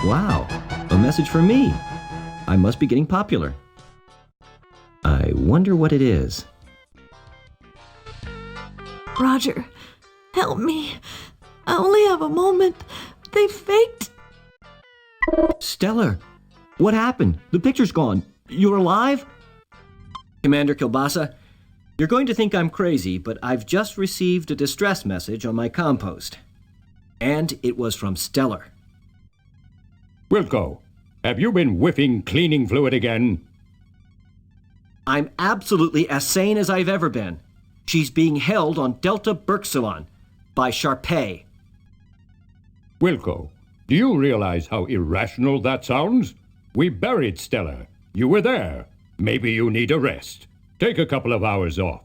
Wow, a message for me. I must be getting popular. I wonder what it is. Roger, help me. I only have a moment. They faked. Stellar, what happened? The picture's gone. You're alive? Commander Kilbasa, you're going to think I'm crazy, but I've just received a distress message on my compost. And it was from Stellar. Wilco, have you been whiffing cleaning fluid again? I'm absolutely as sane as I've ever been. She's being held on Delta Berxilon by Sharpay. Wilco, do you realize how irrational that sounds? We buried Stellar. You were there. Maybe you need a rest. Take a couple of hours off.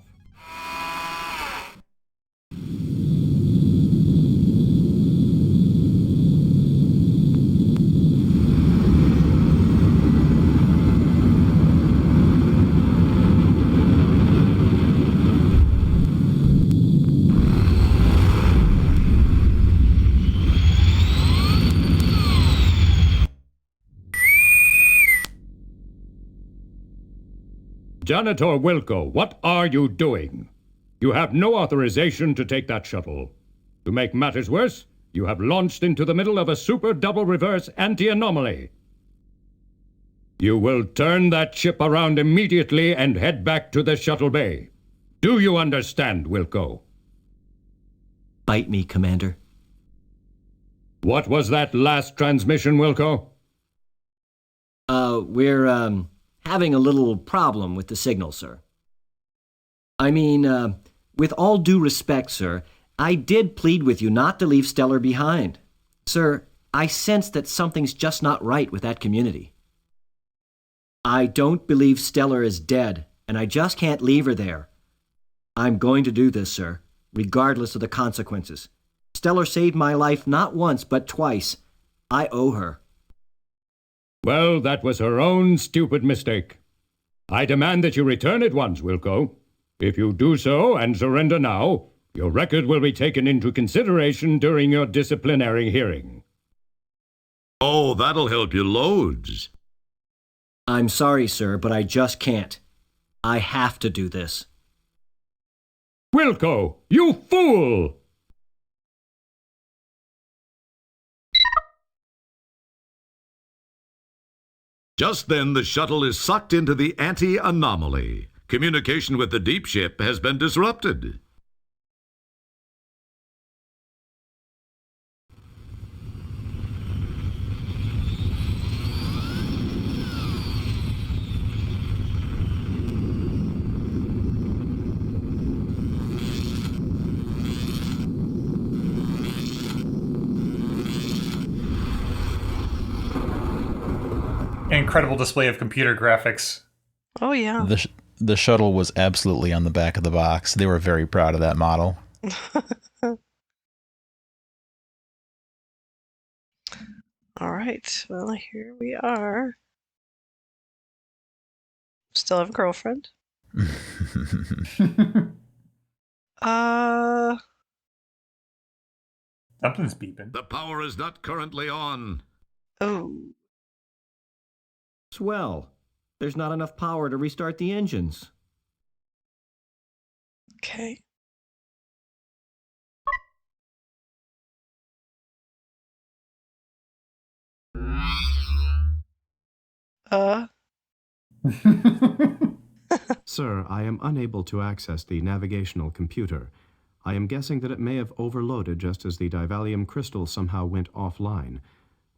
Janitor Wilco, what are you doing? You have no authorization to take that shuttle. To make matters worse, you have launched into the middle of a super double reverse anti-anomaly. You will turn that ship around immediately and head back to the shuttle bay. Do you understand, Wilco? Bite me, Commander. What was that last transmission, Wilco? We're having a little problem with the signal, sir. I mean, with all due respect, sir, I did plead with you not to leave Stellar behind. Sir, I sense that something's just not right with that community. I don't believe Stellar is dead, and I just can't leave her there. I'm going to do this, sir, regardless of the consequences. Stellar saved my life not once, but twice. I owe her. Well, that was her own stupid mistake. I demand that you return at once, Wilco. If you do so and surrender now, your record will be taken into consideration during your disciplinary hearing. Oh, that'll help you loads. I'm sorry, sir, but I just can't. I have to do this. Wilco, you fool! Just then, the shuttle is sucked into the anti-anomaly. Communication with the deep ship has been disrupted. Incredible display of computer graphics. Oh, yeah. The shuttle was absolutely on the back of the box. They were very proud of that model. All right. Well, here we are. Still have a girlfriend. Something's beeping. The power is not currently on. Oh. Swell. There's not enough power to restart the engines. Okay. Sir, I am unable to access the navigational computer. I am guessing that it may have overloaded just as the divalium crystal somehow went offline.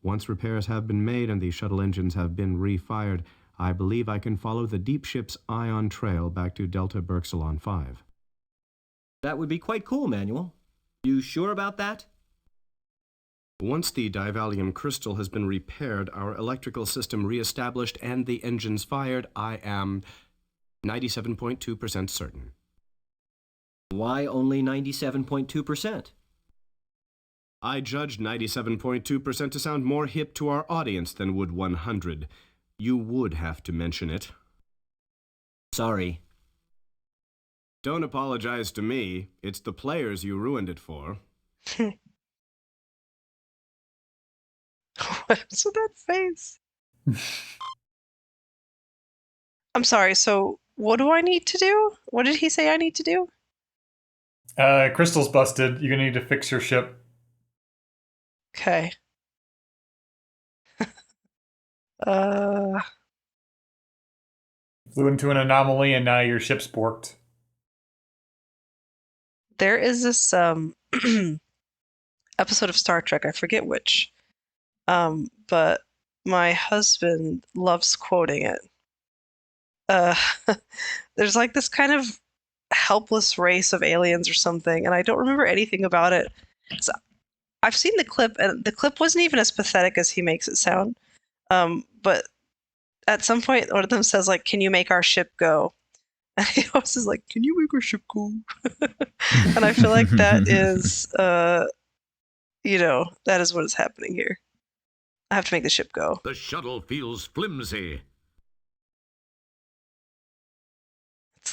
Once repairs have been made and the shuttle engines have been refired, I believe I can follow the deep ship's ion trail back to Delta Berxilon 5. That would be quite cool, Manuel. You sure about that? Once the divalium crystal has been repaired, our electrical system reestablished, and the engines fired, I am 97.2% certain. Why only 97.2%? I judge 97.2% to sound more hip to our audience than would 100. You would have to mention it. Sorry. Don't apologize to me. It's the players you ruined it for. What's with that face? I'm sorry, so what do I need to do? What did he say I need to do? Crystal's busted. You're gonna need to fix your ship. Okay. uh, Flew into an anomaly and now your ship's borked. there is this episode of Star Trek, I forget which. But my husband loves quoting it. There's like this kind of helpless race of aliens or something, and I don't remember anything about it. So I've seen the clip, and the clip wasn't even as pathetic as he makes it sound. But at some point, one of them says, like, "Can you make our ship go?" And he always is like, "Can you make our ship go?" And I feel like that is, that is what is happening here. I have to make the ship go. The shuttle feels flimsy.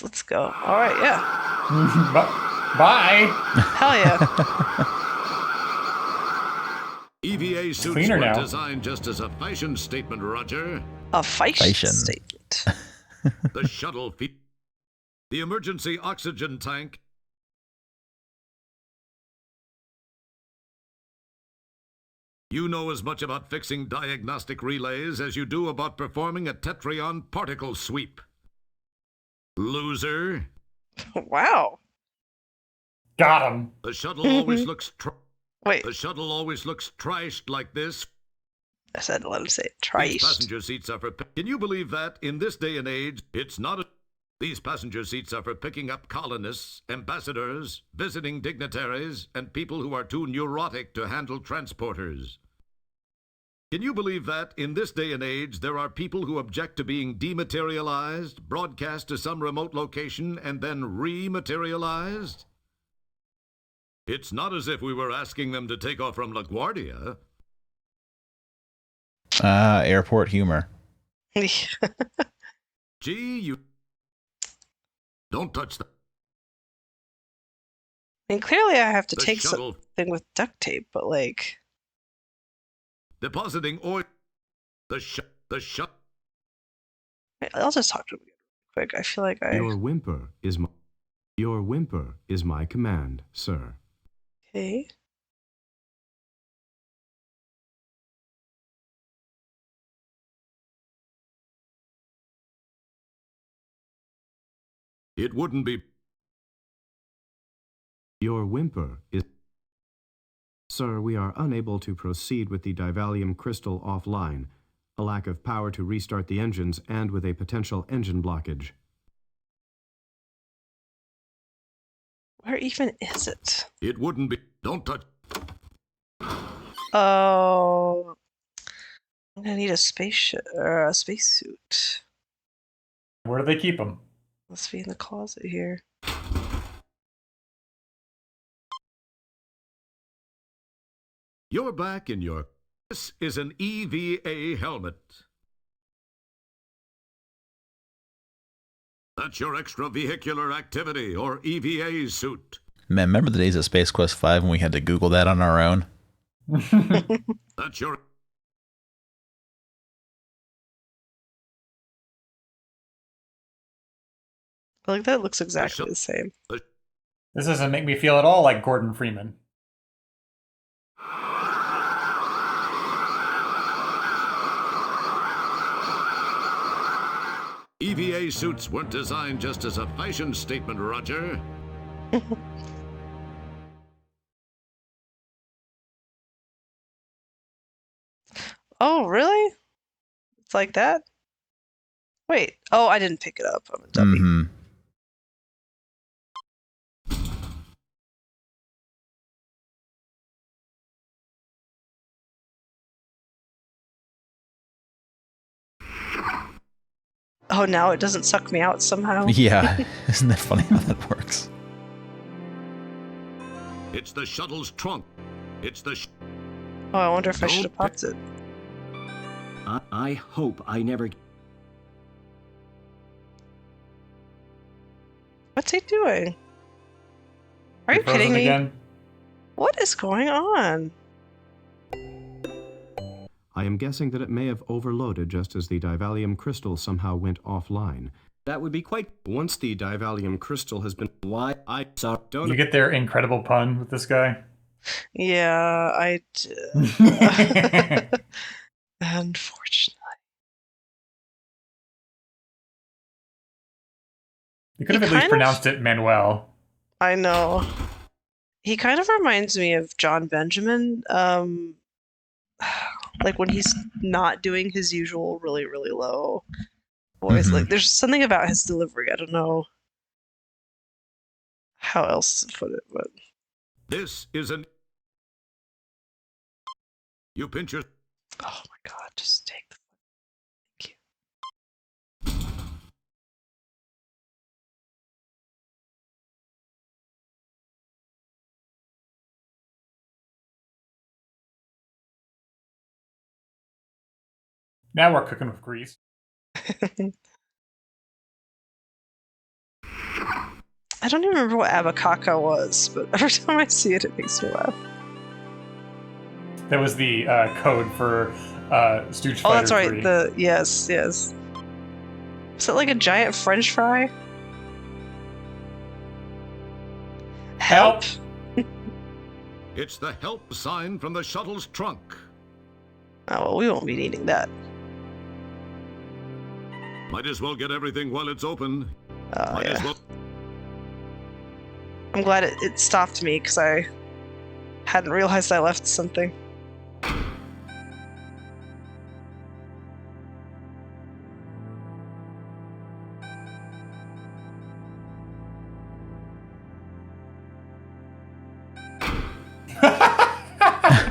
Let's go. All right, yeah. Bye. Hell yeah. EVA suits Cleaner were now. designed just as a fashion statement, Roger. A fashion statement. The shuttle the emergency oxygen tank. You know as much about fixing diagnostic relays as you do about performing a Tetryon particle sweep. Loser. Wow. Got him. The shuttle always looks Wait, The shuttle always looks trashed like this. I said let him say it. These Triced. passenger seats are for... Can you believe that in this day and age, it's not These passenger seats are for picking up colonists, ambassadors, visiting dignitaries, and people who are too neurotic to handle transporters. Can you believe that in this day and age, there are people who object to being dematerialized, broadcast to some remote location, and then rematerialized? It's not as if we were asking them to take off from LaGuardia. Airport humor. Gee, you... Don't touch that. I mean, clearly I have to The take shuttle- something with duct tape, but like... Depositing oil. I'll just talk to him again real quick. I feel like Your whimper is my command, sir. Okay. It wouldn't be... Your whimper is... Sir, we are unable to proceed with the divalium crystal offline. A lack of power to restart the engines and with a potential engine blockage. Where even is it? It wouldn't be... Don't touch... Oh... I'm gonna need a spaceship or a spacesuit. Where do they keep them? Must be in the closet here. You're back in your... This is an EVA helmet. That's your extravehicular activity, or EVA suit. Man, remember the days at Space Quest 5 when we had to Google that on our own? That's your... Like that looks exactly the same. This doesn't make me feel at all like Gordon Freeman. EVA suits weren't designed just as a fashion statement, Roger. Oh, really? It's like that? Wait. Oh, I didn't pick it up. I'm a dummy. Mm-hmm. Oh, now it doesn't suck me out somehow. Yeah, isn't that funny how that works? It's the shuttle's trunk. It's the... Oh, I wonder if I should have popped it. I hope I never... What's he doing? Are you Frozen kidding me? Again? What is going on? I am guessing that it may have overloaded just as the divalium crystal somehow went offline. That would be quite... Once the divalium crystal has been... Why, I don't... You get their incredible pun with this guy? Yeah, I did. Unfortunately. You could have He at least kind of- pronounced it Manuel. I know. He kind of reminds me of John Benjamin. Like when he's not doing his usual really, really low voice. Mhm. Like there's something about his delivery. I don't know how else to put it, but This is an... You pinch your... oh my god, just take the thank you. Now we're cooking with grease. I don't even remember what abacaka was, but every time I see it, it makes me laugh. That was the code for Stooge Oh, Fighter that's right. 3. Yes. Is it like a giant French fry? Help! It's the help sign from the shuttle's trunk. Oh, well, we won't be needing that. Might as well get everything while it's open. Oh, Might as yeah. well... I'm glad it stopped me because I hadn't realized I left something.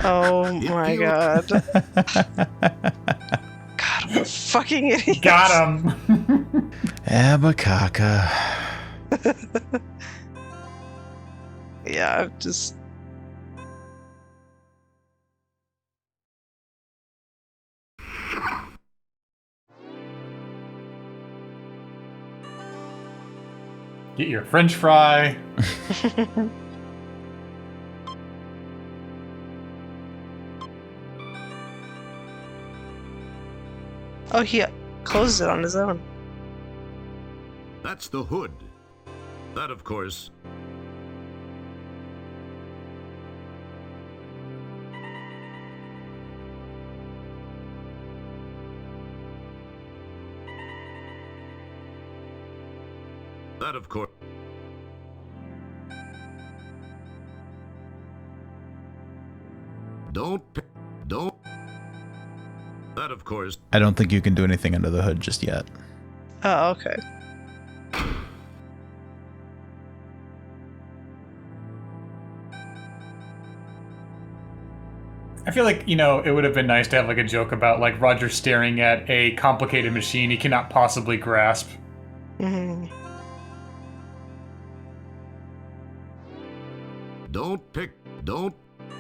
Oh my god. God, I'm a fucking idiot. Got him! Abacaka. Yeah, I'm just... Get your French fry. Oh, he closed it on his own. That's the hood. That, of course... That, of course... Don't... That, of course... I don't think you can do anything under the hood just yet. Oh, okay. I feel like, it would have been nice to have like a joke about like Roger staring at a complicated machine he cannot possibly grasp. Mhm. Don't...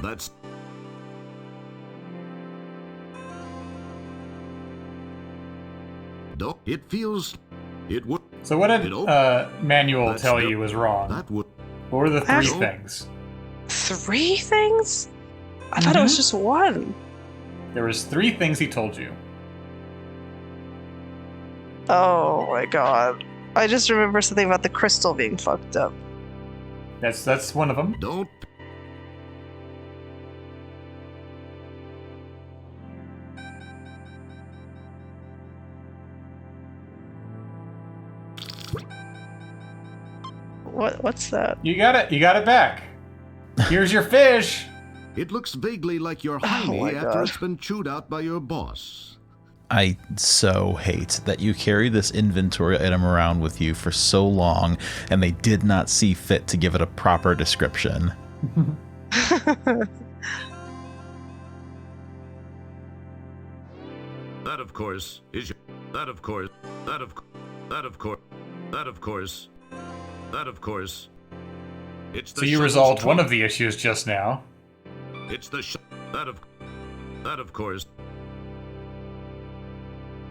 That's... Don't... It feels... It would... So what did Manual That's tell the- you was wrong? That would... What were the three Actually- things? 3 things? I thought it was just 1. There was 3 things he told you. Oh my god. I just remember something about the crystal being fucked up. That's one of them. Don't... What's that? You got it back. Here's your fish. It looks vaguely like your Oh hiney my after God. it's been chewed out by your boss. I so hate that you carry this inventory item around with you for so long and they did not see fit to give it a proper description. That, of course, is your... That, of course... That, of... That, of course... That, of course... That, of course... It's the So you shuttle's resolved one trunk. of the issues just now. It's the That, of... That, of course...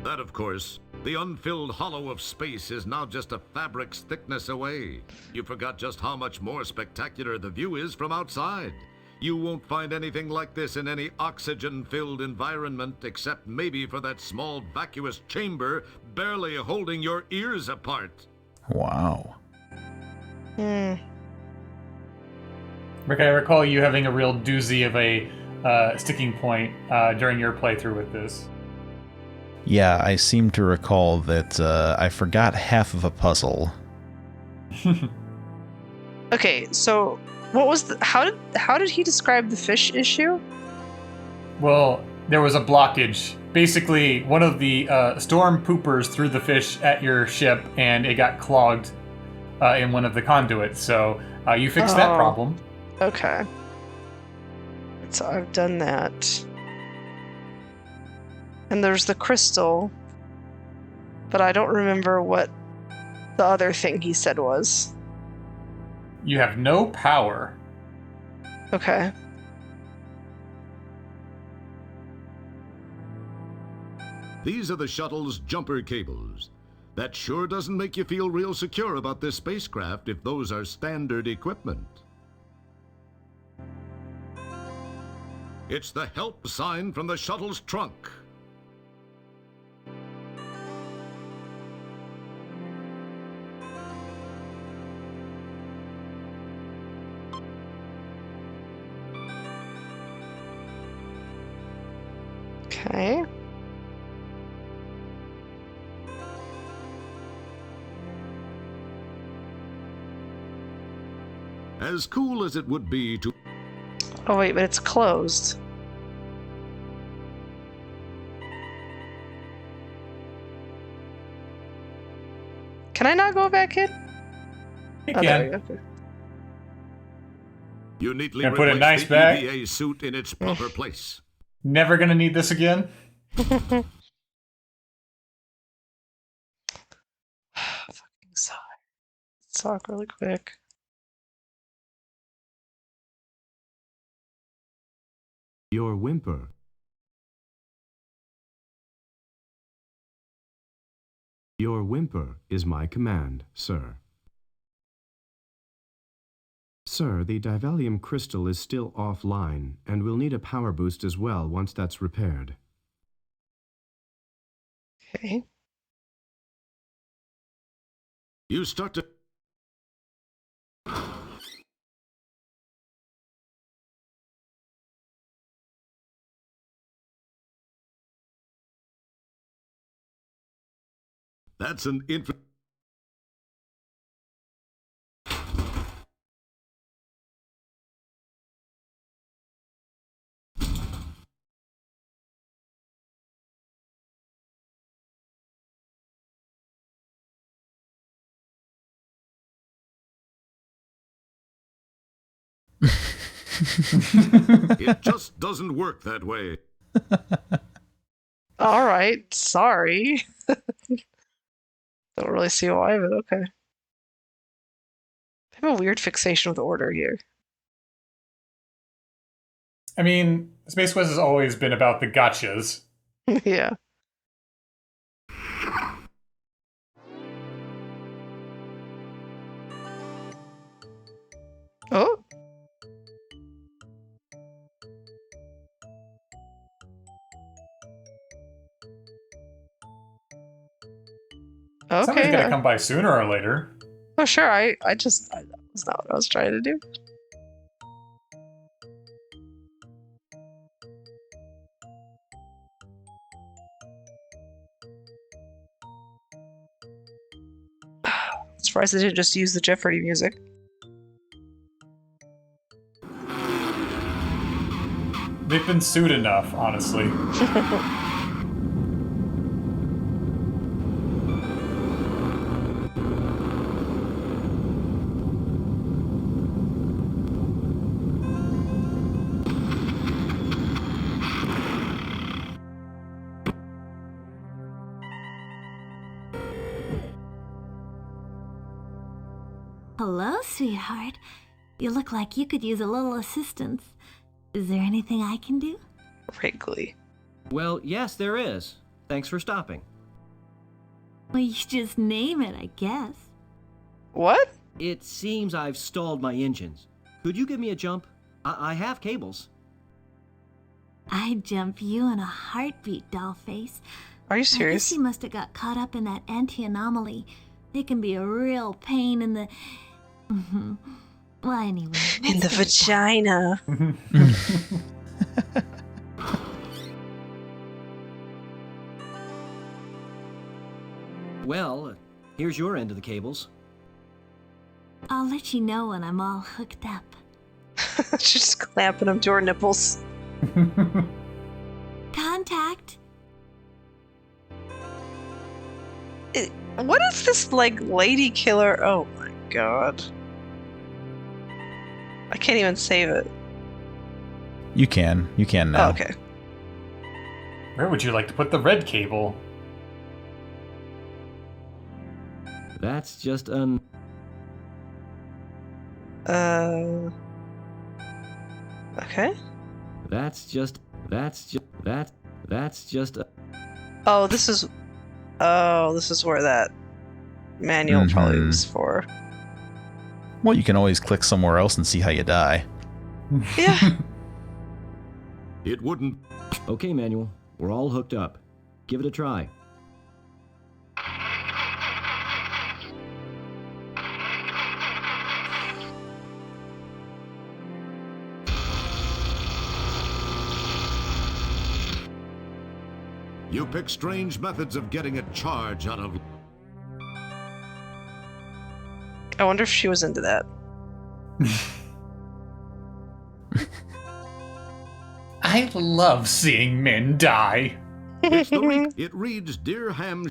That, of course... The unfilled hollow of space is now just a fabric's thickness away. You forgot just how much more spectacular the view is from outside. You won't find anything like this in any oxygen-filled environment, except maybe for that small vacuous chamber barely holding your ears apart. Wow. Rick, I recall you having a real doozy of a sticking point during your playthrough with this. Yeah, I seem to recall that I forgot half of a puzzle. Okay, so what was how did he describe the fish issue? Well, there was a blockage. Basically, one of the storm poopers threw the fish at your ship, and it got clogged in one of the conduits. So you fixed that problem. Okay. So I've done that. And there's the crystal, but I don't remember what the other thing he said was. You have no power. Okay. These are the shuttle's jumper cables. That sure doesn't make you feel real secure about this spacecraft if those are standard equipment. It's the help sign from the shuttle's trunk. Okay. As cool as it would be to... Oh wait, but it's closed. Can I not go back in? You Oh, there we can. go. Okay. You neatly Can I put a replace nice the bag? EVA suit in its proper place. Never gonna need this again. Fucking sigh. Talk really quick. Your whimper. Your whimper is my command, sir. Sir, the divalium crystal is still offline, and we'll need a power boost as well once that's repaired. Okay. You start to... That's an infant... It just doesn't work that way. All right. Sorry. Don't really see why, but okay. I have a weird fixation with order here. I mean, Space Quest has always been about the gotchas. Yeah. Oh. Somebody's Okay. gonna come by sooner or later. Oh, sure. That was not what I was trying to do. Surprised they didn't just use the Jeopardy music. They've been sued enough, honestly. Hello, sweetheart. You look like you could use a little assistance. Is there anything I can do? Wrigley. Well, yes, there is. Thanks for stopping. Well, you just name it, I guess. What? It seems I've stalled my engines. Could you give me a jump? I have cables. I'd jump you in a heartbeat, Dollface. Are you I guess serious? he must have got caught up in that anti-anomaly. They can be a real pain in the... Well, anyway. In the let's get it done. vagina. Well, here's your end of the cables. I'll let you know when I'm all hooked up. She's just clamping them to her nipples. Contact. What is this, like, lady killer? Oh my god. I can't even save it. You can now. Oh, okay. Where would you like to put the red cable? That's just Okay. That's just Oh, this is where that manual probably was for. Well, you can always click somewhere else and see how you die. Yeah. It wouldn't. Okay, Manuel. We're all hooked up. Give it a try. You pick strange methods of getting a charge out of. I wonder if she was into that. I love seeing men die. It's it reads, "Dear Ham."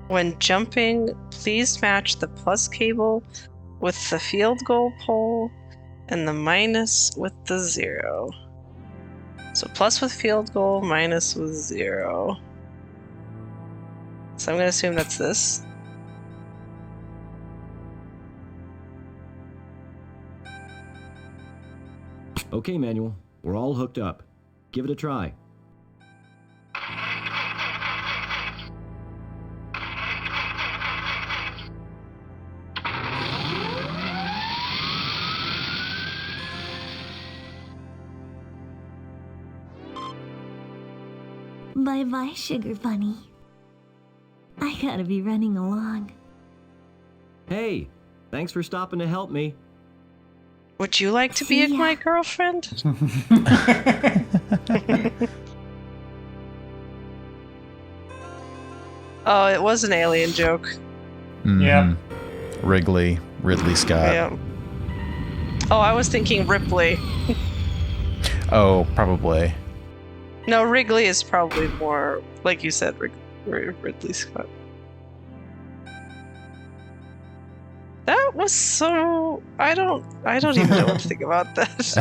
When jumping, please match the plus cable with the field goal pole and the minus with the 0. So plus with field goal, minus with 0. So I'm going to assume that's this. Okay, Manuel. We're all hooked up. Give it a try. Bye-bye, Sugar Bunny. I gotta be running along. Hey, thanks for stopping to help me. Would you like to be Yeah. my girlfriend? Oh, it was an alien joke. Yep. Ridley Scott. Yeah. Oh, I was thinking Ripley. Oh, probably. No, Wrigley is probably more, like you said, Ridley Scott. That was so... I don't even know what to think about that.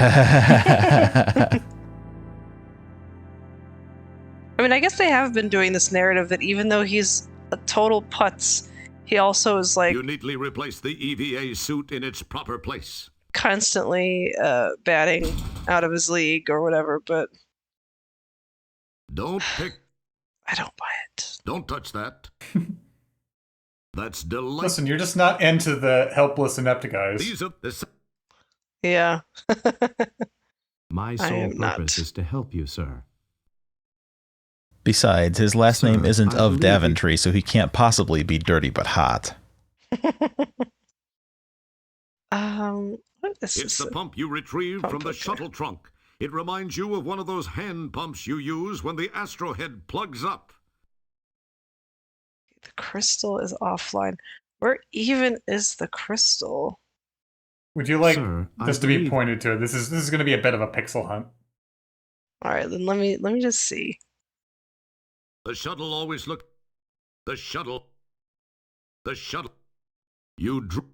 I mean, I guess they have been doing this narrative that even though he's a total putz, he also is like You neatly replace the EVA suit in its proper place. constantly batting out of his league or whatever, but Don't pick. I don't buy it. Don't touch that. That's delightful. Listen, you're just not into the helpless inept guys. These are the. Yeah. My I sole am not. purpose is to help you, sir. Besides, his last Sir, name isn't I of believe Daventry, so he can't possibly be dirty but hot. What is It's this? the pump you retrieved Pump, from the okay. shuttle trunk. It reminds you of one of those hand pumps you use when the astrohead plugs up. The crystal is offline. Where even is the crystal? Would you like Sir, I this to be believe- pointed to? This is going to be a bit of a pixel hunt. All right, then let me just see. The shuttle always looked. The shuttle. The shuttle. You drew.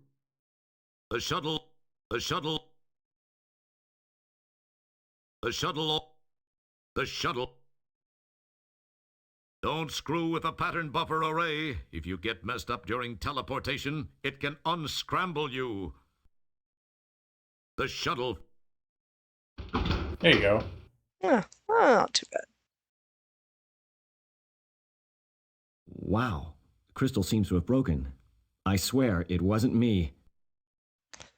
The shuttle. The shuttle. The shuttle. The shuttle. Don't screw with a pattern buffer array. If you get messed up during teleportation, it can unscramble you. The shuttle. There you go. Yeah, not too bad. Wow. The crystal seems to have broken. I swear it wasn't me.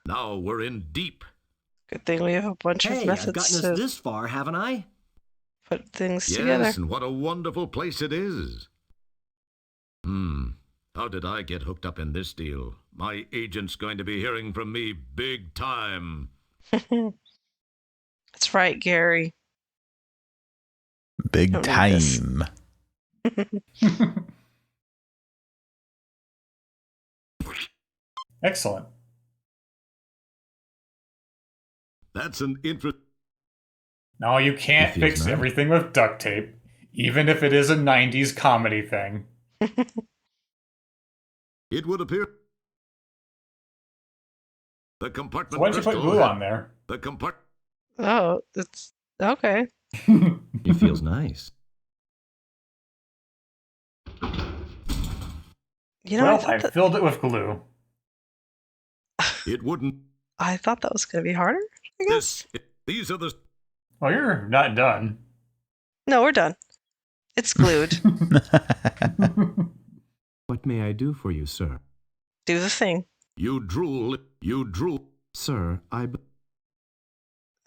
Now we're in deep. Good thing we have a bunch of Hey, I've gotten methods us to this far, haven't I? put things Yes, together. and what a wonderful place it is. How did I get hooked up in this deal? My agent's going to be hearing from me big time. That's right, Gary. Big Don't need this. time. Excellent. That's an interest. No, you can't It feels fix nice. everything with duct tape, even if it is a 90s comedy thing. It would appear. The So compartment. why'd you put crystal glue had- on there? The compartment. Oh, it's okay. It feels nice. You know, Well, I filled it with glue. It wouldn't. I thought that was going to be harder, I guess. These are the. Well, you're not done. No, we're done. It's glued. What may I do for you, sir? Do the thing. You drool. You drool. Sir,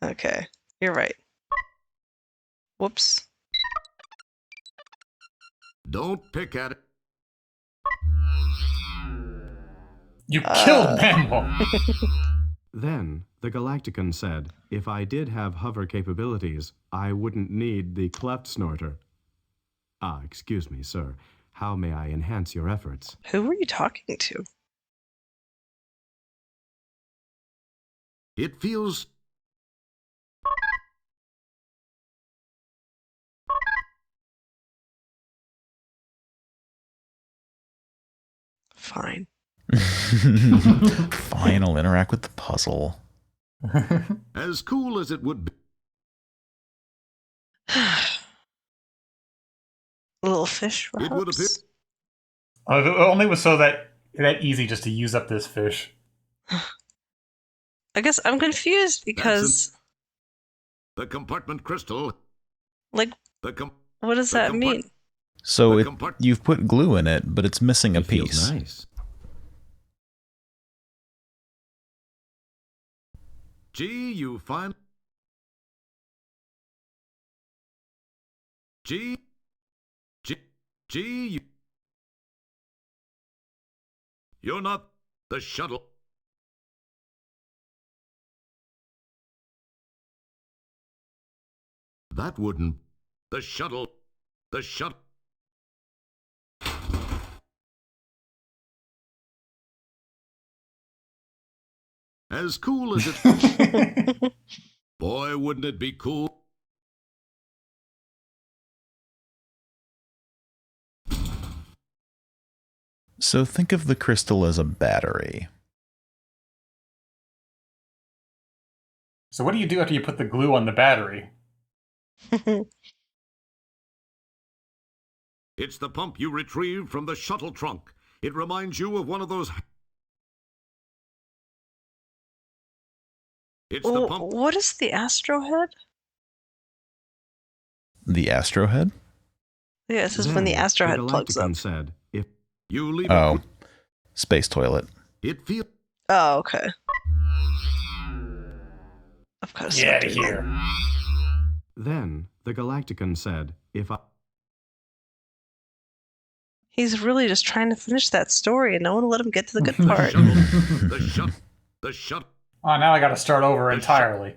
Okay, you're right. Whoops. Don't pick at it. You killed Manuel. Then the Galactican said, if I did have hover capabilities, I wouldn't need the cleft snorter. Ah, excuse me, sir. How may I enhance your efforts? Who were you talking to? It feels. Fine. Fine, I'll interact with the puzzle. As cool as it would be. Little fish It would appear. perhaps? Oh, it only was so that easy just to use up this fish. I guess I'm confused because, The compartment crystal. like, The com. what does the that compart- mean? So The compart- you've put glue in it, but it's missing a It feels piece. nice. Gee, you find. Gee. Gee, you. You're not the shuttle. That wouldn't. The shuttle. The shuttle. As cool as it. Boy, wouldn't it be cool? So think of the crystal as a battery. So what do you do after you put the glue on the battery? It's the pump you retrieved from the shuttle trunk. It reminds you of one of those. It's the pump. What is the astro head? The astro head? Yeah, this is when the Then astro head plugs up. Galactican said, if You leave Oh, space toilet. it feels. Oh, okay. I've got to Get out of here. then the Galactican said, if I He's really just trying to finish that story, and no one will let him get to the good part. The shuttle. Oh, now I gotta start over entirely.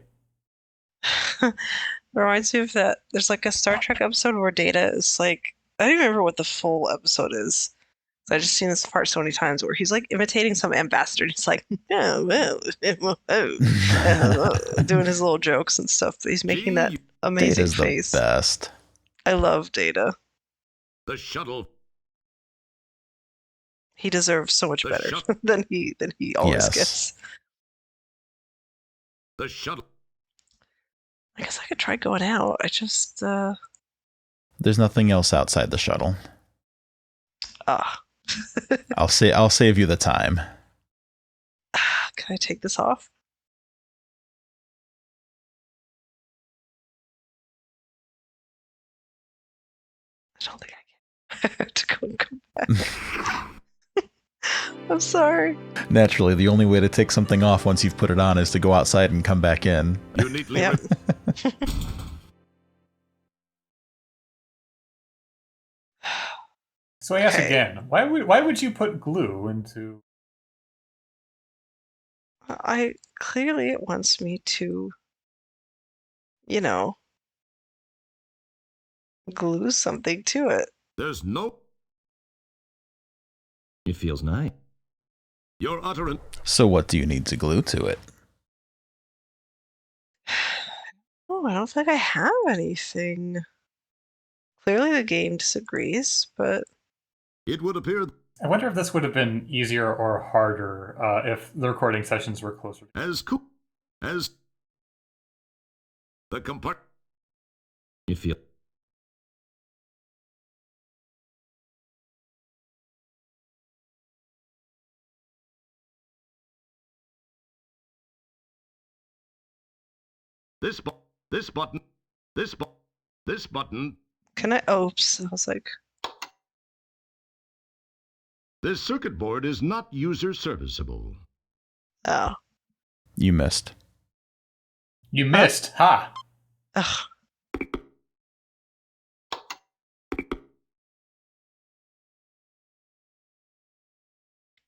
Reminds me of that. There's like a Star Trek episode where Data is like, I don't even remember what the full episode is. I just seen this part so many times where he's like imitating some ambassador. And he's like, oh, well, doing his little jokes and stuff. But he's making that amazing Data's the face. best. I love Data. The shuttle. He deserves so much The better shut- than he always Yes. gets. The shuttle. I guess I could try going out. I just There's nothing else outside the shuttle. Can I'll save you the time. I take this off? I don't think I can. I have to go and come back. I'm sorry. Naturally, the only way to take something off once you've put it on is to go outside and come back in. You neatly Yep. So I ask Okay. again, why would you put glue into? Clearly it wants me to, you know, glue something to it. There's no. It feels nice. Your utterance. So what do you need to glue to it? Oh, I don't think I have anything. Clearly the game disagrees, but It would appear I wonder if this would have been easier or harder if the recording sessions were closer. as cool as the compart. It feels. This button. This button. This button. can I? Oops. I was like, This circuit board is not user serviceable. oh. You missed. You missed, ha! Ugh.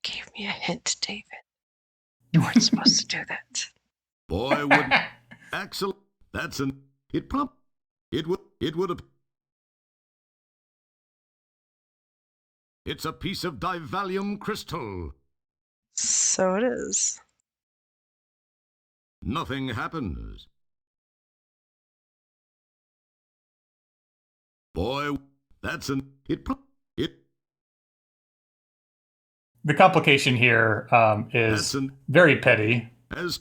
Gave me a hint, David. You weren't supposed to do that. Boy, would Axel. That's an. It prompt. It would have. It's a piece of divalium crystal. So it is. Nothing happens. Boy, that's an. It. The complication here is That's an. very petty. As.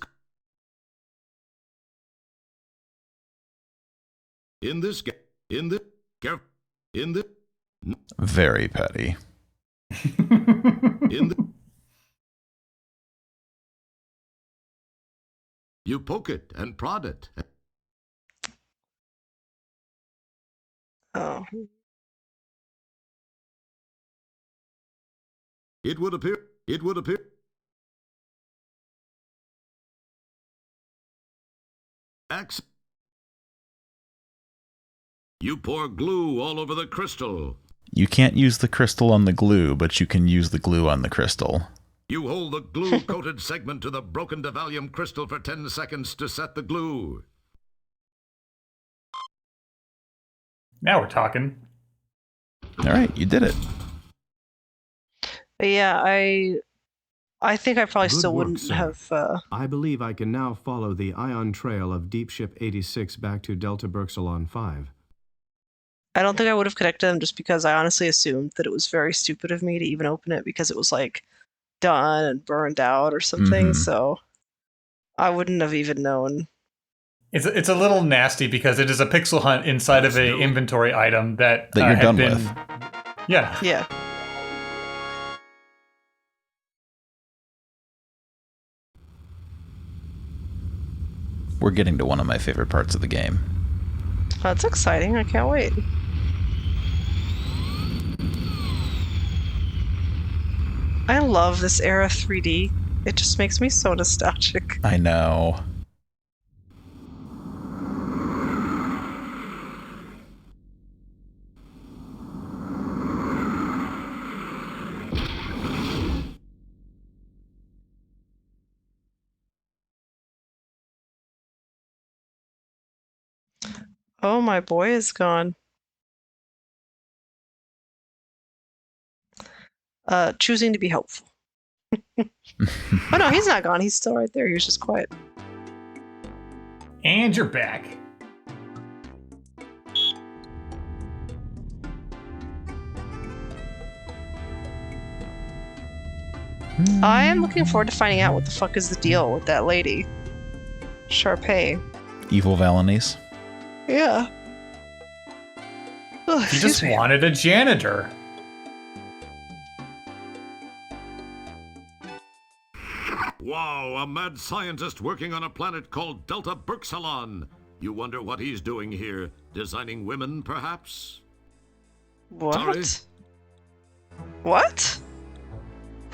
In this. In the. In the. Very petty. In the. You poke it and prod it. Oh. It would appear. It would appear. Ax. You pour glue all over the crystal. You can't use the crystal on the glue, but you can use the glue on the crystal. You hold the glue-coated segment to the broken divalium crystal for 10 seconds to set the glue. Now we're talking. All right, you did it. But yeah, I think I probably Good still work, wouldn't sir. have. I believe I can now follow the ion trail of Deep Ship 86 back to Delta Berxalon 5. I don't think I would have connected them just because I honestly assumed that it was very stupid of me to even open it because it was like done and burned out or something. Mhm. So I wouldn't have even known. It's a little nasty because it is a pixel hunt inside of a No. inventory item that That you're had done been, with. Yeah. Yeah. We're getting to one of my favorite parts of the game. That's exciting. I can't wait. I love this era 3D. It just makes me so nostalgic. I know. Oh, my boy is gone. Choosing to be helpful. Oh no, he's not gone. He's still right there. He was just quiet. And you're back. I am looking forward to finding out what the fuck is the deal with that lady. Sharpay. Evil Valanies. Yeah. Ugh, You excuse just me. wanted a janitor. Wow, a mad scientist working on a planet called Delta Berxalon. You wonder what he's doing here? Designing women, perhaps? What? Sorry? What?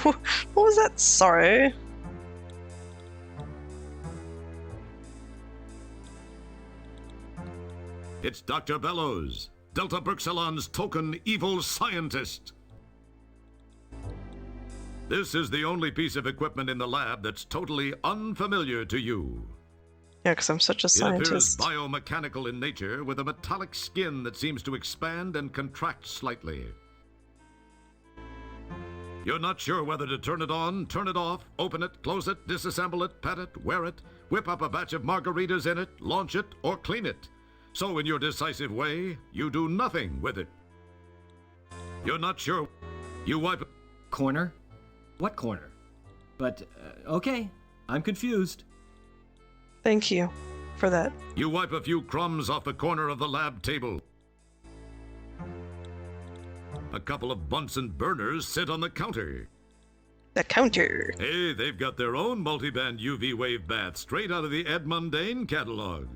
What was that? Sorry. It's Dr. Bellows, Delta Berxalon's token evil scientist. This is the only piece of equipment in the lab that's totally unfamiliar to you. Yeah, because I'm such a It appears scientist. biomechanical in nature with a metallic skin that seems to expand and contract slightly. You're not sure whether to turn it on, turn it off, open it, close it, disassemble it, pet it, wear it, whip up a batch of margaritas in it, launch it, or clean it. So in your decisive way, you do nothing with it. You're not sure. You wipe it. Corner? What corner? But, okay, I'm confused. Thank you for that. You wipe a few crumbs off the corner of the lab table. A couple of Bunsen burners sit on the counter. The counter. Hey, they've got their own multiband UV wave bath straight out of the Ed Mundane catalog.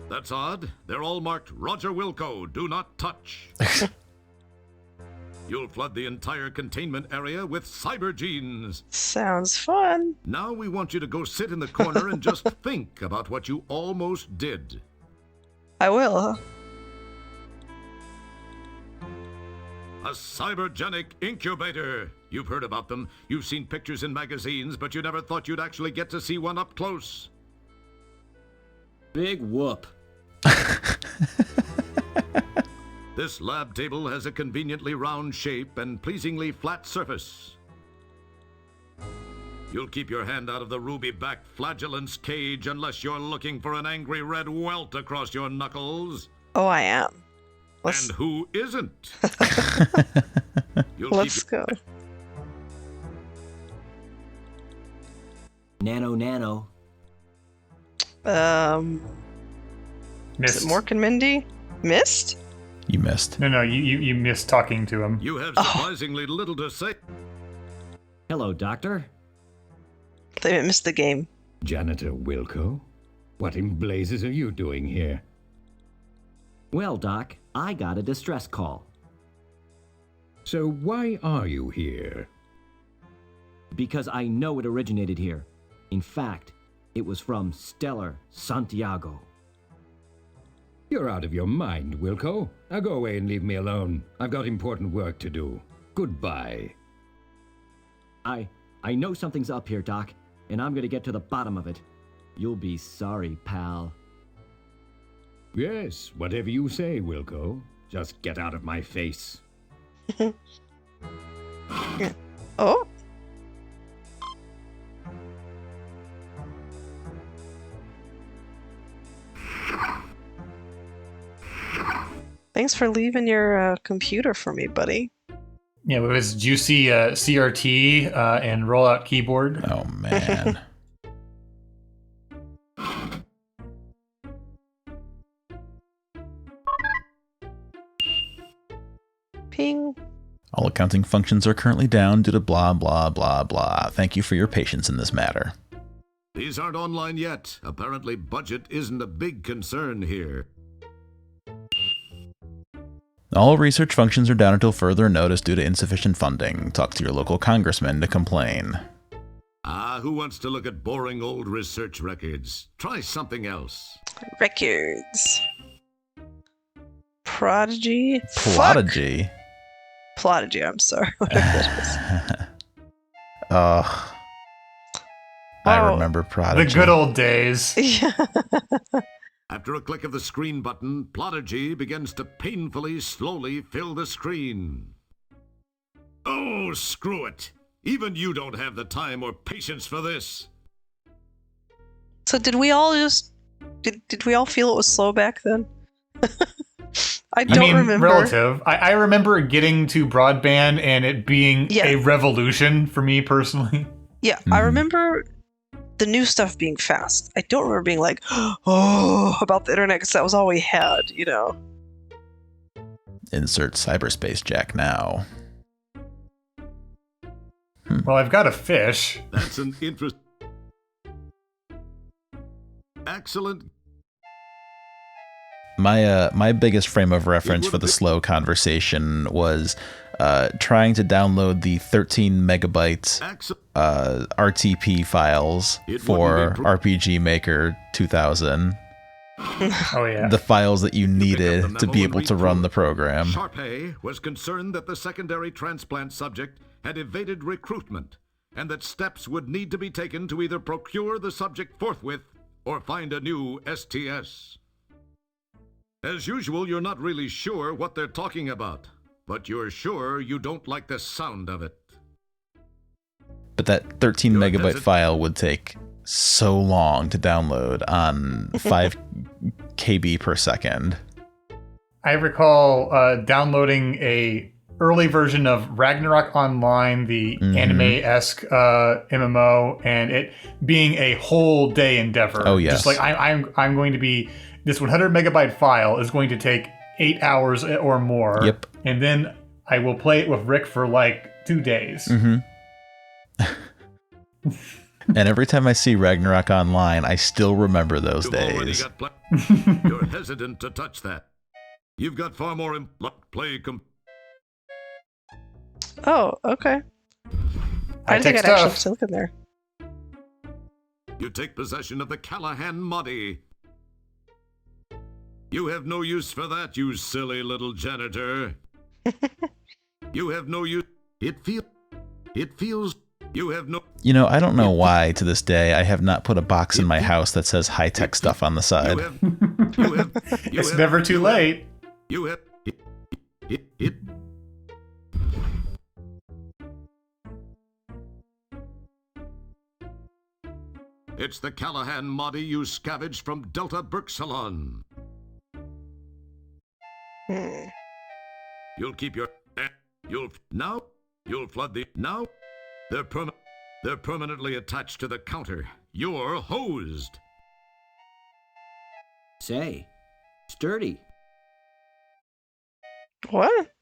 That's odd. They're all marked Roger Wilco, do not touch. You'll flood the entire containment area with cyber genes. Sounds fun. Now we want you to go sit in the corner and just think about what you almost did. I will. A cybergenic incubator. You've heard about them. You've seen pictures in magazines, but you never thought you'd actually get to see one up close. Big whoop. This lab table has a conveniently round shape and pleasingly flat surface. You'll keep your hand out of the ruby-backed flagellant's cage unless you're looking for an angry red welt across your knuckles. Oh, I am. And who isn't? Let's go. Nano. Is Missed. it Mork and Mindy? Missed? You missed. No, you missed talking to him. You have surprisingly little to say. Hello, Doctor. They missed the game. Janitor Wilco? What in blazes are you doing here? Well, Doc, I got a distress call. So why are you here? Because I know it originated here. In fact, it was from Stellar Santiago. You're out of your mind, Wilco. Now go away and leave me alone. I've got important work to do. Goodbye. I know something's up here, Doc, and I'm gonna get to the bottom of it. You'll be sorry, pal. Yes, whatever you say, Wilco. Just get out of my face. Oh? Thanks for leaving your computer for me, buddy. Yeah, it was juicy CRT and rollout keyboard. Oh, man. Ping. All accounting functions are currently down due to blah, blah, blah, blah. Thank you for your patience in this matter. These aren't online yet. Apparently budget isn't a big concern here. All research functions are down until further notice due to insufficient funding. Talk to your local congressman to complain. Ah, who wants to look at boring old research records? Try something else. Records. Prodigy? Prodigy? Fuck. Prodigy, I'm sorry. Whatever that is. I Wow. remember Prodigy. The good old days. Yeah. After a click of the screen button, Prodigy begins to painfully, slowly fill the screen. Oh, screw it. Even you don't have the time or patience for this. So did we all just... Did we all feel it was slow back then? I don't remember. Relative. I remember getting to broadband and it being Yeah. a revolution for me personally. Yeah, I remember the new stuff being fast. I don't remember being like, oh, about the internet, because that was all we had, you know. Insert cyberspace jack now. Well, I've got a fish. That's an interest. Excellent. My biggest frame of reference for the slow conversation was trying to download the 13 megabyte Axel, RTP files It for wouldn't be RPG Maker 2000. Oh yeah. The files that you pick up the needed to memo be and able read to run through the it. program. Sharpay was concerned that the secondary transplant subject had evaded recruitment, and that steps would need to be taken to either procure the subject forthwith or find a new STS. As usual, you're not really sure what they're talking about, but you're sure you don't like the sound of it. But that 13 You're megabyte hesit- file would take so long to download on 5 KB per second. I recall downloading a early version of Ragnarok Online, the anime-esque MMO, and it being a whole day endeavor. Oh, yes. Just like I'm going to be, this 100 megabyte file is going to take 8 hours or more. Yep. And then I will play it with Rick for like 2 days. And every time I see Ragnarok Online, I still remember those You've already days. got You're hesitant to touch that. You've got far more play. Oh, okay. I didn't think take I'd actually stuff. still look in there. You take possession of the Callahan Muddy. You have no use for that, you silly little janitor. You have no use. It feels. You have no. You know, I don't know why to this day I have not put a box in my house that says high-tech stuff on the side. It's never too late. You have. It. It's the Callahan Muddy you scavenged from Delta Burke Salon. Hmm. You'll keep your. You'll flood the. Now, they're permanently attached to the counter. You're hosed. Say, sturdy. What?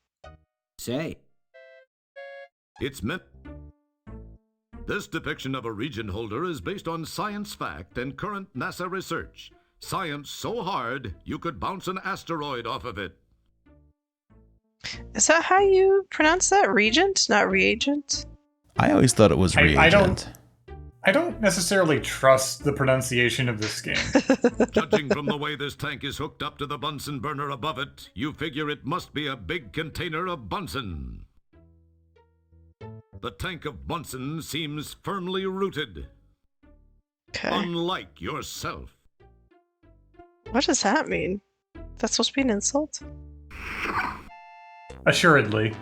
Say, It's meant. This depiction of a region holder is based on science fact and current NASA research. Science so hard you could bounce an asteroid off of it. Is that how you pronounce that? Regent, not reagent? I always thought it was reagent. I don't necessarily trust the pronunciation of this game. Judging from the way this tank is hooked up to the Bunsen burner above it, you figure it must be a big container of Bunsen. The tank of Bunsen seems firmly rooted, Okay. unlike yourself. What does that mean? That's supposed to be an insult? Assuredly.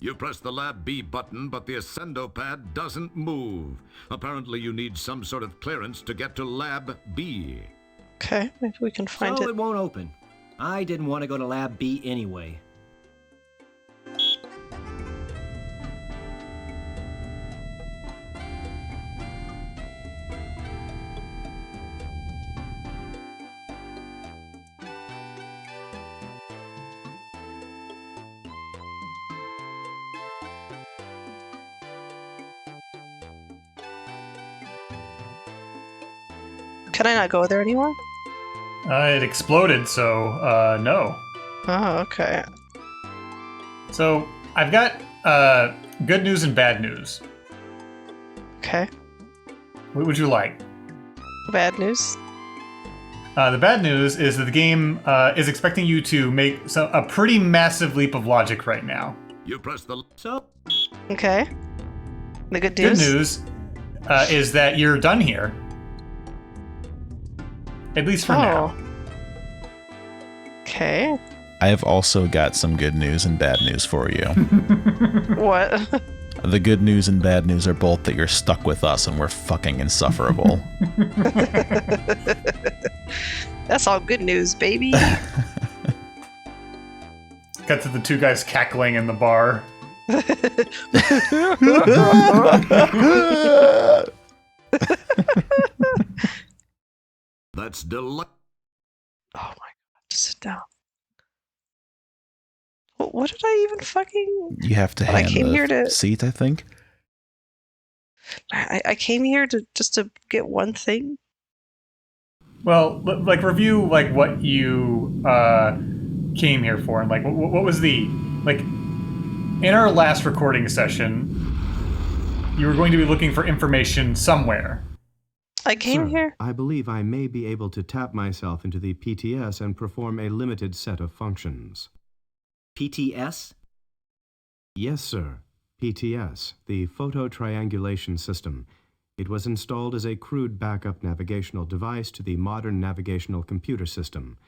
You press the Lab B button, but the Ascendo pad doesn't move. Apparently you need some sort of clearance to get to Lab B. Okay, maybe we can find so it. it won't open. I didn't want to go to Lab B anyway. Can I not go there anymore? It exploded, so no. Oh, okay. So I've got good news and bad news. Okay. What would you like? Bad news. The bad news is that the game is expecting you to make a pretty massive leap of logic right now. You press the... So, Okay. The good Good news? news is that you're done here. At least for now. Okay. I have also got some good news and bad news for you. What? The good news and bad news are both that you're stuck with us and we're fucking insufferable. That's all good news, baby. Cut to the two guys cackling in the bar. That's delightful. Oh my god, just sit down. What did I even fucking... You have to But I hand came the here to- seat, I think. I came here to just to get one thing. Well, like review like what you came here for, and like what was the like, in our last recording session, you were going to be looking for information somewhere. I came Sir, here. I believe I may be able to tap myself into the PTS and perform a limited set of functions. PTS? Yes, sir. PTS, the Photo Triangulation System. It was installed as a crude backup navigational device to the modern navigational computer system.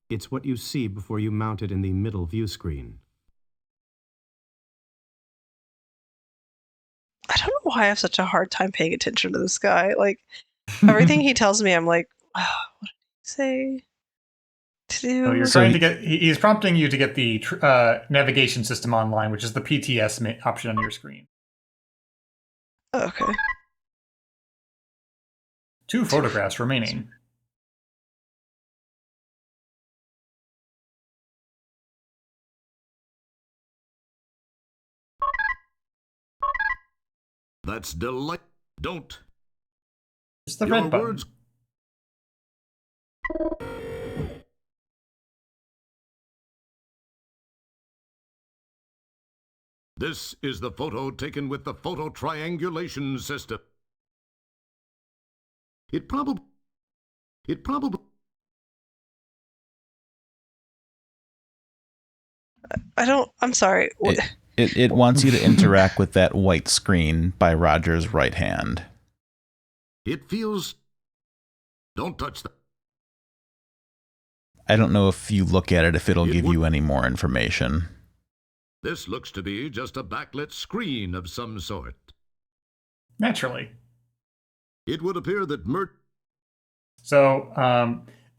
It's what you see before you mount it in the middle view screen. I don't know why I have such a hard time paying attention to this guy. Like, everything he tells me, I'm like, what did he say to do? So you're So trying he- to get. He's prompting you to get the navigation system online, which is the PTS option on your screen. Okay. 2 photographs remaining. That's delight. Don't. It's the Your red button. words. This is the photo taken with the photo triangulation system. It probably. I'm sorry. It wants you to interact with that white screen by Roger's right hand. It feels. Don't touch that. I don't know if you look at it if it'll It give would- you any more information. This looks to be just a backlit screen of some sort. Naturally. It would appear that So,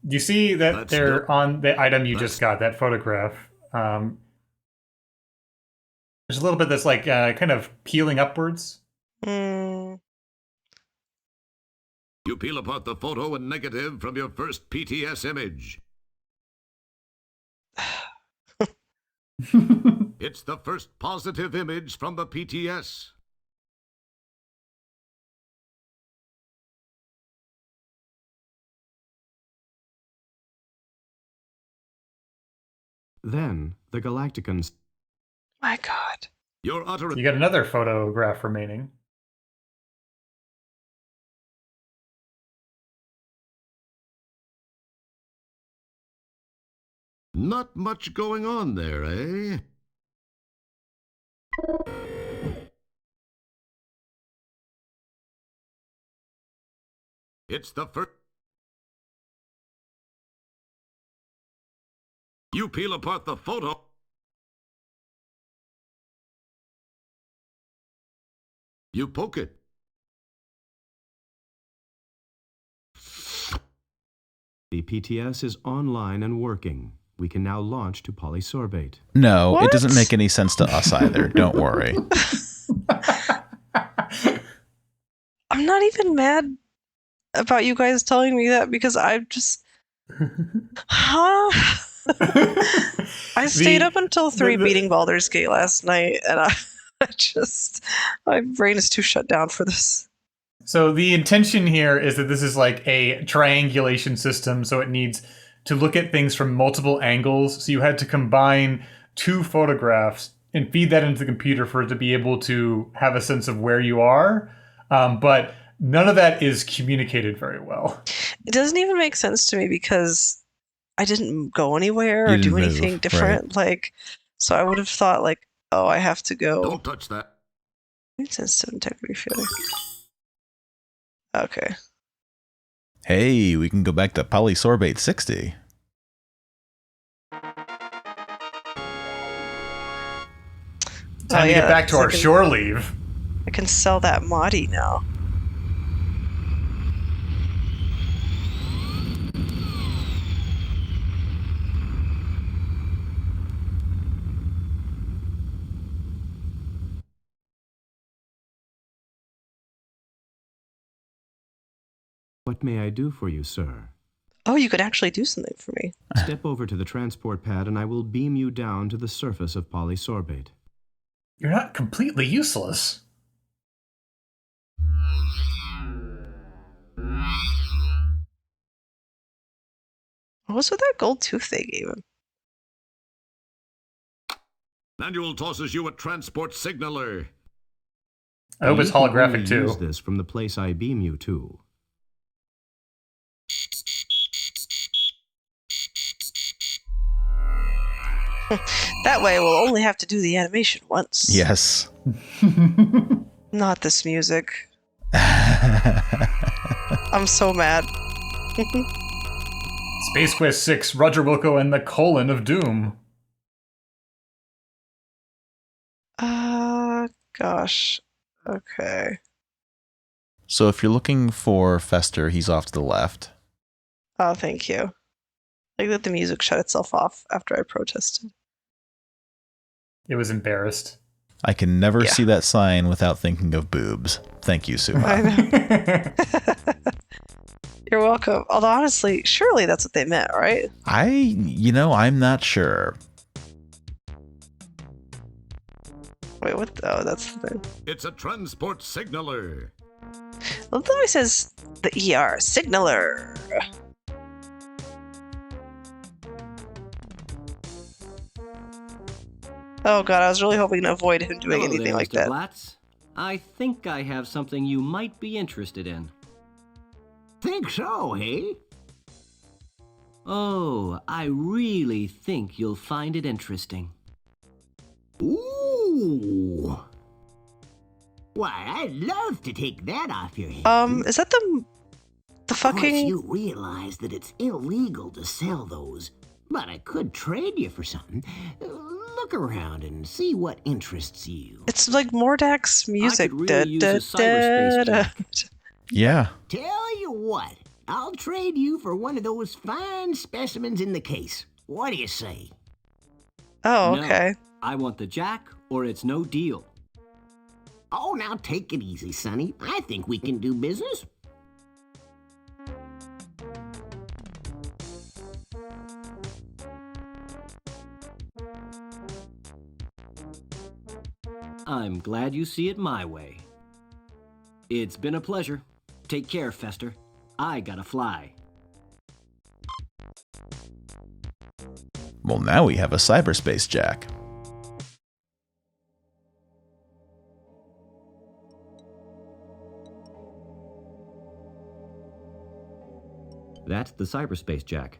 do you see that That's they're the- on the item you that's- just got, that photograph? There's a little bit that's like kind of peeling upwards. Mm, you peel apart the photo and negative from your first PTS image. It's the first positive image from the PTS. Then, the Galacticans. my God. Your utterance. You got another photograph remaining. Not much going on there, eh? It's the first. You peel apart the photo. You poke it. The PTS is online and working. We can now launch to polysorbate. No, What? it doesn't make any sense to us either. Don't worry. I'm not even mad about you guys telling me that because I'm just. Huh? I stayed up until 3 beating Baldur's Gate last night, and I just. My brain is too shut down for this. So the intention here is that this is like a triangulation system, so it needs to look at things from multiple angles. So you had to combine 2 photographs and feed that into the computer for it to be able to have a sense of where you are. But none of that is communicated very well. It doesn't even make sense to me because I didn't go anywhere You or do didn't move, anything different. Like, so I would have thought, like, oh, I have to go. Don't touch that. Sensitive integrity failure. Okay. Hey, we can go back to polysorbate 60. Time to get back to our shore leave. I can sell that Mahdi now. What may I do for you, sir? Oh, you could actually do something for me. Step over to the transport pad and I will beam you down to the surface of polysorbate. You're not completely useless. What was with that gold tooth they gave him? Manual tosses you a transport signaler. I hope it's You can holographic only too. Use this from the place I beam you to. That way we'll only have to do the animation once. Yes. Not this music. I'm so mad. Space Quest 6, Roger Wilco and the Colon of Doom. Gosh. Okay. So if you're looking for Fester, he's off to the left. Oh, thank you. Like that the music shut itself off after I protested. It was embarrassed. I can never Yeah. see that sign without thinking of boobs. Thank you, I Suha. know. You're welcome. Although honestly, surely that's what they meant, right? I'm not sure. Wait, what? Oh, that's the thing. It's a transport signaler. Look, it says the ER signaler. Oh god, I was really hoping to avoid him doing Hello anything there, like Mr. that. Blatz. I think I have something you might be interested in. Think so, hey? Oh, I really think you'll find it interesting. Ooh. Why, I'd love to take that off your hands. Is that the Of course, fucking? you realize that it's illegal to sell those, but I could trade you for something. Look around and see what interests you. It's like Mordak's music. I could really use a cyberspace jack. Yeah. Tell you what, I'll trade you for one of those fine specimens in the case. What do you say? Oh, No, okay. I want the jack, or it's no deal. Oh, now take it easy, Sonny. I think we can do business. I'm glad you see it my way. It's been a pleasure. Take care, Fester. I gotta fly. Well, now we have a cyberspace jack. That's the cyberspace jack.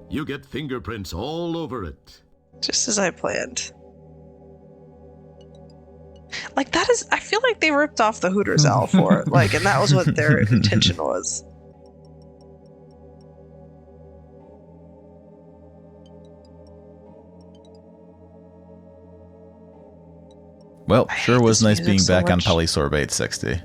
You get fingerprints all over it. Just as I planned. Like that is, I feel like they ripped off the Hooters owl for it. Like, and that was what their intention was. Well, I sure hate was this nice music being so back on much. Polysorbate 60.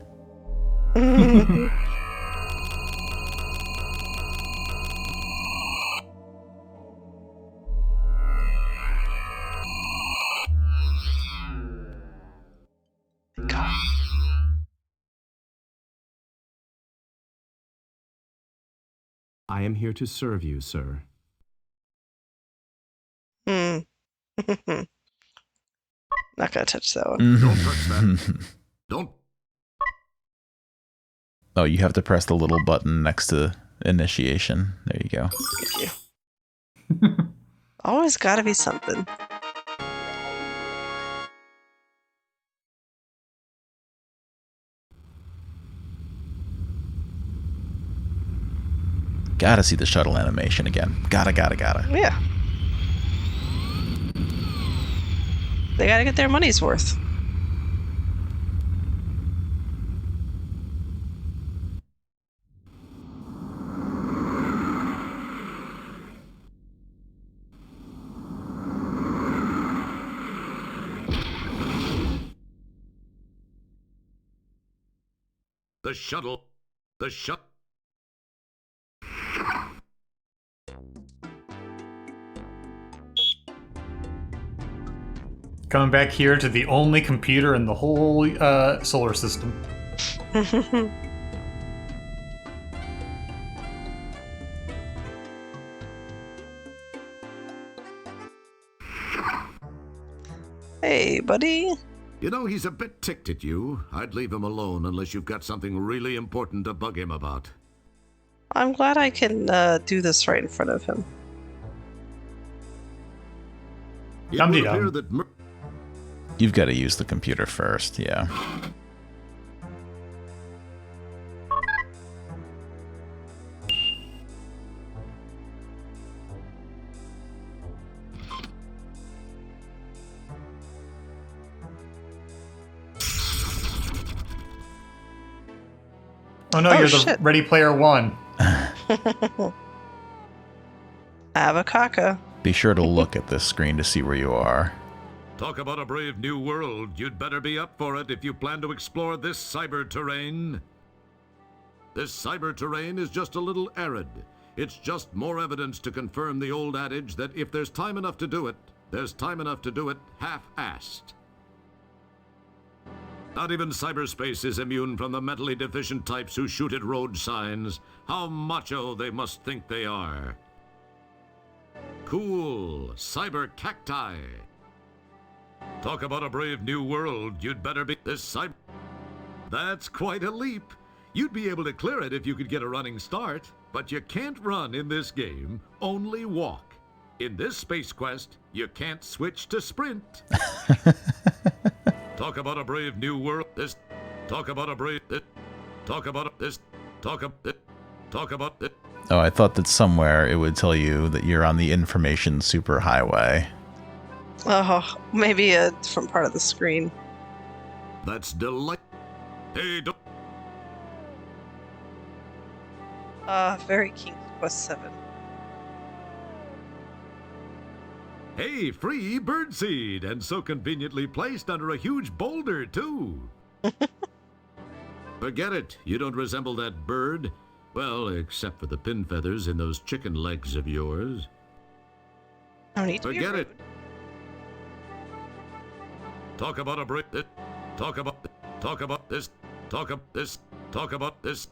God. I am here to serve you, sir. Hmm. Not gonna touch that one. Mm-hmm. Don't touch that. Don't. Oh, you have to press the little button next to initiation. There you go. Thank you. Always gotta be something. Gotta see the shuttle animation again. Gotta. Yeah. They gotta get their money's worth. The shuttle. The shut. Coming back here to the only computer in the whole solar system. Hey, buddy. You know, he's a bit ticked at you. I'd leave him alone unless you've got something really important to bug him about. I'm glad I can do this right in front of him. It Dum would de dum. appear that You've got to use the computer first, yeah. Oh no, Oh, you're the shit. Ready Player One. Avakaka. Be sure to look at this screen to see where you are. Talk about a brave new world. You'd better be up for it if you plan to explore this cyber terrain. This cyber terrain is just a little arid. It's just more evidence to confirm the old adage that if there's time enough to do it, there's time enough to do it half-assed. Not even cyberspace is immune from the mentally deficient types who shoot at road signs. How macho they must think they are. Cool, cyber cacti. Talk about a brave new world. You'd better be this cyber. That's quite a leap. You'd be able to clear it if you could get a running start, but you can't run in this game, only walk. In this space quest, you can't switch to sprint. Talk about a brave new world. This. Talk about a brave. This. Talk about this. Talk about this. Talk about this. Oh, I thought that somewhere it would tell you that you're on the information superhighway. Oh, maybe a different part of the screen. That's delight. Hey, don't. Very King's Quest 7. Hey, free birdseed, and so conveniently placed under a huge boulder, too. Forget it. You don't resemble that bird. Well, except for the pin feathers in those chicken legs of yours. No need to be Forget rude. it. Talk about a break. Talk about this. Talk about this. Talk about this.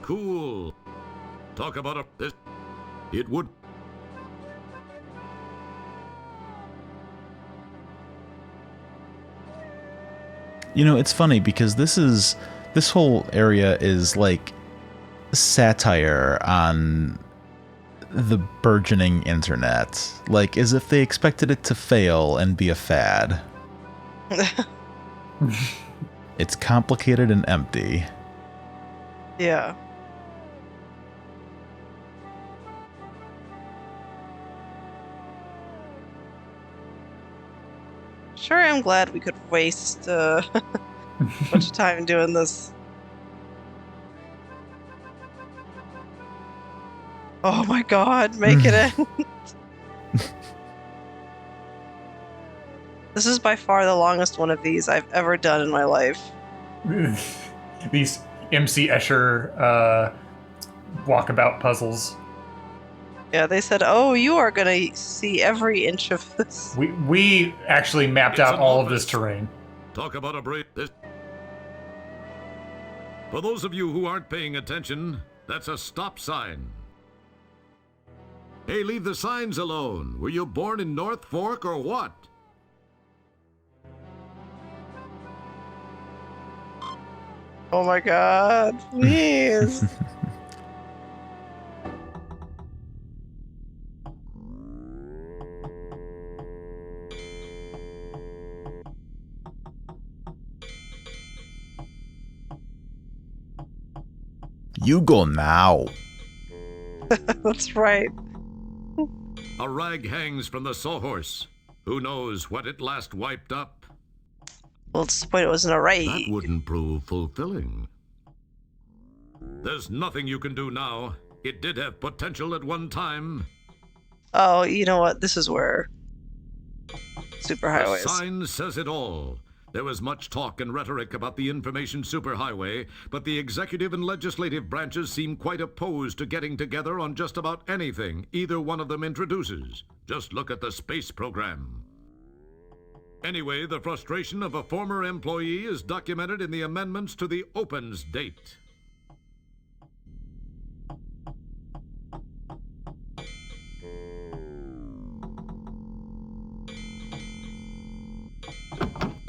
Cool. Talk about this. It would. You know, it's funny because this whole area is like satire on the burgeoning internet. Like, as if they expected it to fail and be a fad. It's complicated and empty. Yeah. Sure, I'm glad we could waste a bunch of time doing this. Oh my god, make it end. This is by far the longest one of these I've ever done in my life. These MC Escher walkabout puzzles. Yeah, they said, "Oh, you are gonna see every inch of this." We actually mapped It's out an all of this office. terrain. Talk about a break. This. For those of you who aren't paying attention, that's a stop sign. Hey, leave the signs alone. Were you born in North Fork or what? Oh my god, please. You go now. That's right. A rag hangs from the sawhorse. Who knows what it last wiped up? Well, it's the point it wasn't a raid. That wouldn't prove fulfilling. There's nothing you can do now. It did have potential at one time. Oh, you know what? This is where superhighways. The sign says it all. There was much talk and rhetoric about the information superhighway, but the executive and legislative branches seem quite opposed to getting together on just about anything either one of them introduces. Just look at the space program. Anyway, the frustration of a former employee is documented in the amendments to the opens date.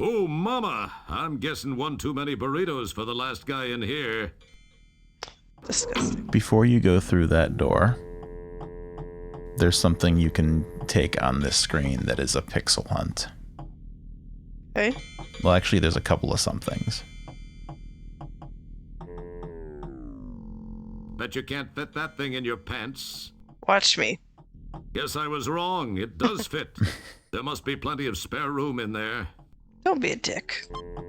Oh, mama! I'm guessing one too many burritos for the last guy in here. Disgusting. Before you go through that door, there's something you can take on this screen that is a pixel hunt. Okay. Well, actually, there's a couple of somethings. Bet you can't fit that thing in your pants. Watch me. Guess I was wrong. It does fit. There must be plenty of spare room in there. Don't be a dick.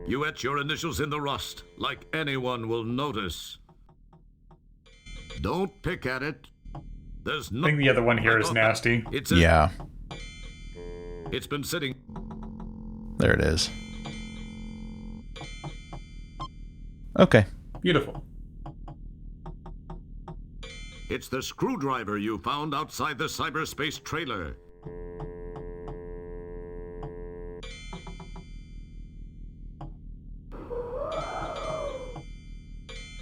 You etch your initials in the rust, like anyone will notice. Don't pick at it. There's I no... think the other one here is nasty. It's Yeah, It's been sitting... there it is. Okay. Beautiful. It's the screwdriver you found outside the cyberspace trailer.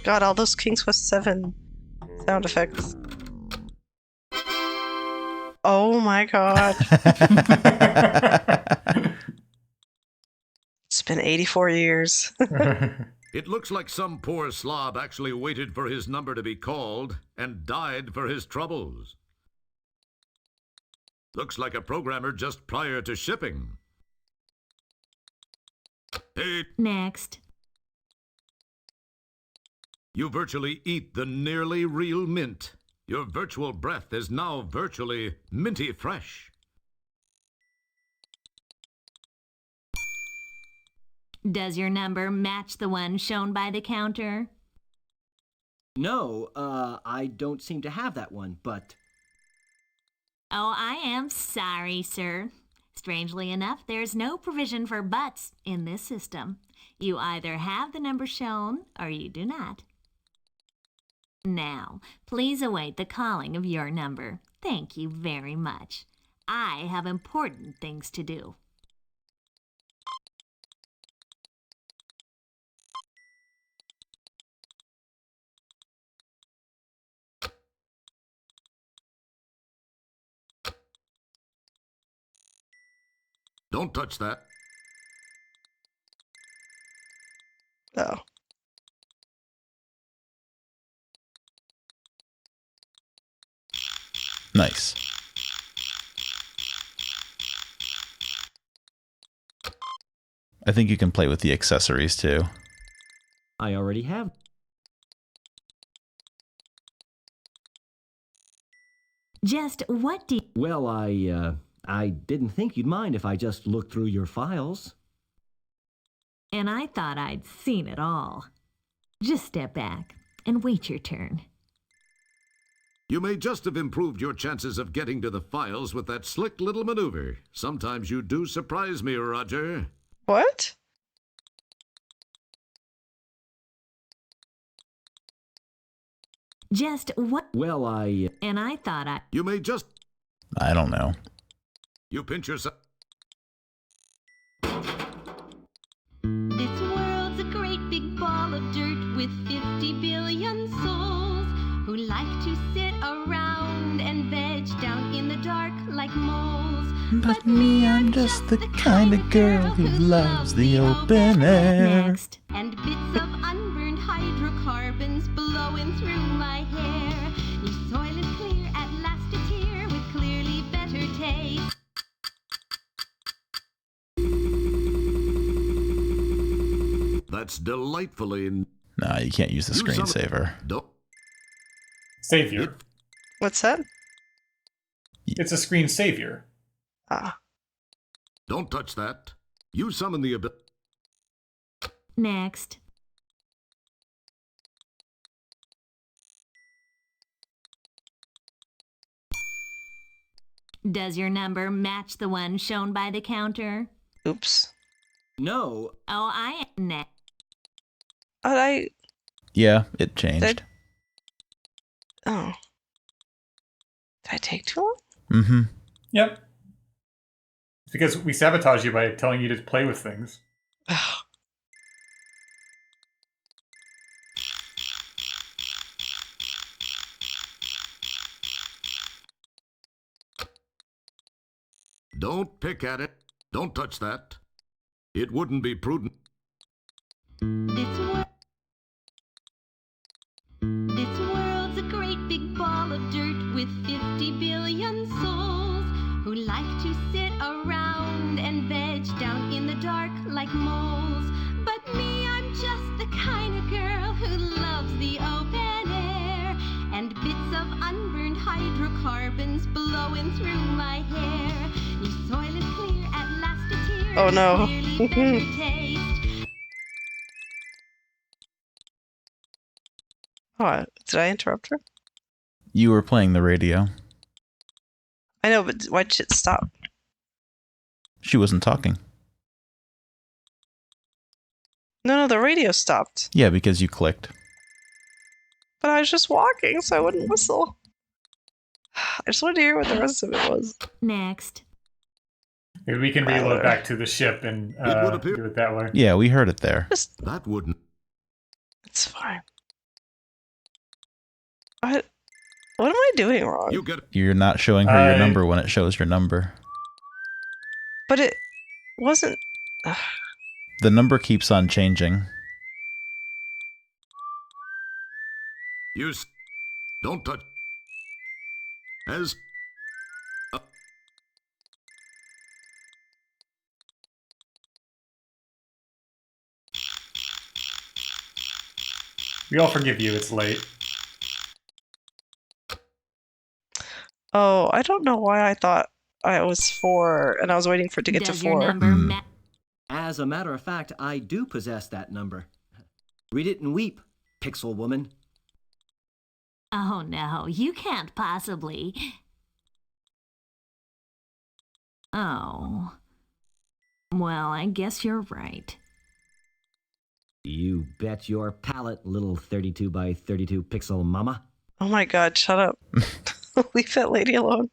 God, all those King's Quest 7 sound effects. Oh my god. It's been 84 years. It looks like some poor slob actually waited for his number to be called and died for his troubles. Looks like a programmer just prior to shipping. Hey, Next. you virtually eat the nearly real mint. Your virtual breath is now virtually minty fresh. Does your number match the one shown by the counter? No, I don't seem to have that one, but... Oh, I am sorry, sir. Strangely enough, there's no provision for buts in this system. You either have the number shown or you do not. Now, please await the calling of your number. Thank you very much. I have important things to do. Don't touch that. Oh. Nice. I think you can play with the accessories too. I already have. Just what do you... Well, I didn't think you'd mind if I just looked through your files. And I thought I'd seen it all. Just step back and wait your turn. You may just have improved your chances of getting to the files with that slick little maneuver. Sometimes you do surprise me, Roger. What? Just what... Well, And I thought I... You may just... I don't know. You pinch yourself... This world's a great big ball of dirt with 50 billion souls who like to sit around and veg down in the dark like moles. But me, I'm just the kind of girl who loves the open air. Next. And bits of unburned hydrocarbons blowing through my hair. Your soil is clear, at last it's here with clearly better taste. That's delightfully... No, you can't use the You son of- screensaver. Don't... Savior. What's that? It's a screen savior. Ah. Don't touch that. You summon the ability... Next. Does your number match the one shown by the counter? Oops. no, Oh, I am next. Oh, I... Yeah, it changed. Oh. Did I take too long? Mm-hmm. Yep. It's because we sabotage you by telling you to play with things. Ugh. Don't pick at it. Don't touch that. It wouldn't be prudent. This world ball of dirt with 50 billion souls who like to sit around and veg down in the dark like moles. But me, I'm just the kind of girl who loves the open air and bits of unburned hydrocarbons blowing through my hair. Your soil is clear, at last it's here. Oh, no. Clearly better taste. Oh, did I interrupt her? You were playing the radio. I know, but why'd shit stop? She wasn't talking. No, the radio stopped. Yeah, because you clicked. But I was just walking, so I wouldn't whistle. I just wanted to hear what the rest of it was. Next. Maybe we can reload back to the ship and would appear- do it that way. Yeah, we heard it there. That wouldn't. It's fine. What am I doing wrong? You get You're not showing her your number when it shows your number. But it wasn't. The number keeps on changing. Don't touch. As We all forgive you. It's late. Oh, I don't know why I thought I was 4, and I was waiting for it to get Does to your 4. number As a matter of fact, I do possess that number. Read it and weep, pixel woman. Oh no, you can't possibly. Oh. Well, I guess you're right. You bet your palate, little 32 by 32 pixel mama. Oh my god, shut up. Leave that lady alone.